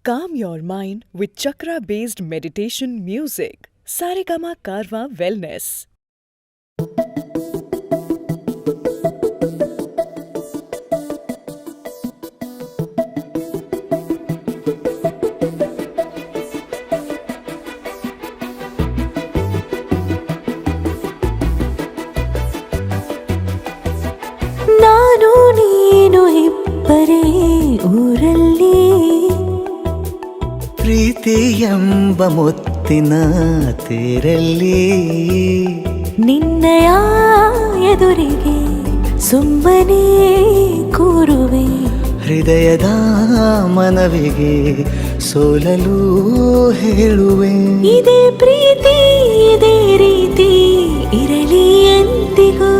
Calm your mind with chakra-based meditation music. Saregama Karwa Wellness. ನಾನು ನೀನು ಇಬ್ಬರೇ ಊರಲ್ಲಿ ಪ್ರೀತಿ ಎಂಬ ಮುತ್ತಿನ ತೇರಲ್ಲಿ ನಿನ್ನಯ ಎದುರಿಗೆ ಸುಮ್ಮನೆ ಕೂರುವೆ ಹೃದಯದ ಮನವಿಗೆ ಸೋಲಲು ಹೇಳುವೆ ಇದೇ ಪ್ರೀತಿ ಇದೇ ರೀತಿ ಇರಲಿ ಎಂದಿಗೂ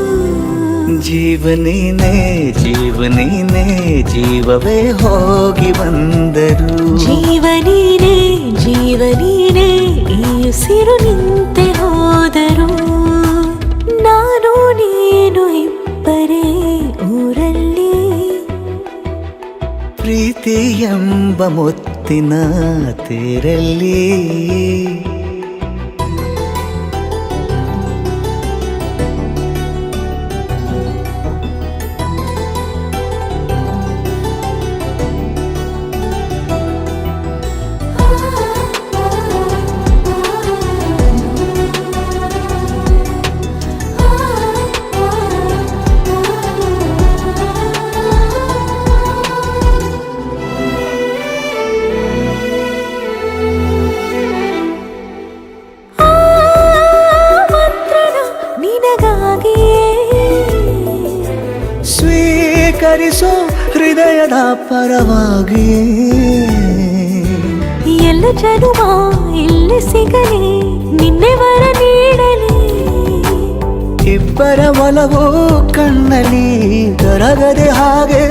ಜೀವನೇನೆ ಜೀವನೇನೆ ಜೀವವೇ ಹೋಗಿ ಬಂದರು ಜೀವನೀನೇ ಜೀವನೀನೇ ಈ ಉಸಿರು ನಿಂತೆ ಹೋದರು ನಾನು ನೀನು ಇಬ್ಬರೇ ಊರಲ್ಲಿ ಪ್ರೀತಿ ಎಂಬ ಮುತ್ತಿನ ತೇರಲ್ಲಿ ಸ್ವೀಕರಿಸೋ ಹೃದಯದ ಪರವಾಗಿ ಎಲ್ಲ ಜನುಮ ಇಲ್ಲಿ ಸಿಗಲಿ ನಿನ್ನೆ ವರ ನೀಡಲಿ ಇಬ್ಬರ ಒಲವು ಕಣ್ಣಲ್ಲಿ ಕರಗದೆ ಹಾಗೆ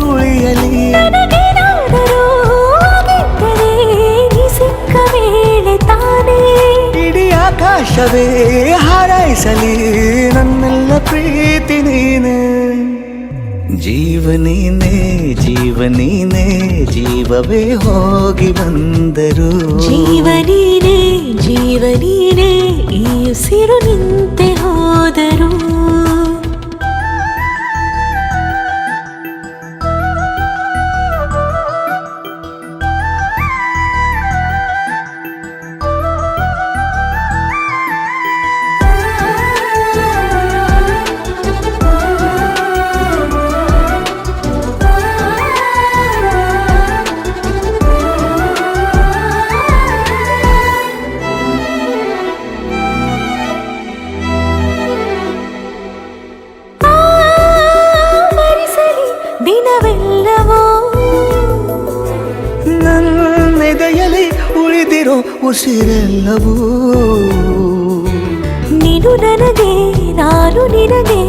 ಉಳಿಯಲಿ ನನಗೇನಾದರೂ ಆಗಿದ್ದರೆ ನೀ ಸಿಕ್ಕ ವೇಳೆ ತಾನೇ ಇಡೀ ಆಕಾಶವೇ ಹಾರೈಸಲಿ ನನ್ನೆಲ್ಲ ಪ್ರೀತಿ ನೀನೆ ಜೀವನೀನೇ ಜೀವನೀನೇ ಜೀವವೇ ಹೋಗಿ ಬಂದರು ಜೀವನೀನೇ ಜೀವನೀನೇ ಈ ಉಸಿರು ನಿಂತೆ ಹೋದರು ದಿನವೆಲ್ಲವೋ ನನ್ನೆದೆಯಲ್ಲಿ ಉಳಿದಿರೋ ಉಸಿರೆಲ್ಲವೂ ನೀನು ನನಗೆ ನಾನು ನಿನಗೆ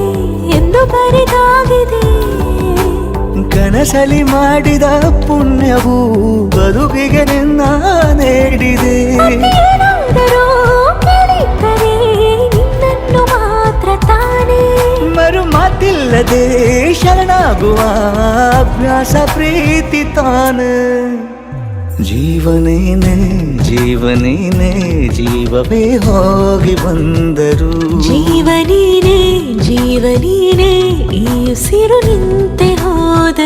ಎಂದು ಬರೆದಾಗಿದೆ ಕನಸಲಿ ಮಾಡಿದ ಪುಣ್ಯವು ಬದುಕಿಗೆ ನಿನ್ನ ನೀಡಿದೆ ಏನಾದರೂ ಕೇಳಿದ್ದರೆ ನಿನ್ನನ್ನು ಮಾತ್ರ ತಾನೇ ಮರು ಮಾತಿಲ್ಲದೆ ಶರಣಾಗುವ ಅಭ್ಯಾಸ ಪ್ರೀತಿ ತಾನೆ ಜೀವನೇನೆ ಜೀವನೇನೆ ಜೀವವೇ ಹೋಗಿ ಬಂದರು ಜೀವನೀನೇ ಜೀವನೀನೇ ಈ ಉಸಿರು ನಿಂತೆ ಹೋದರು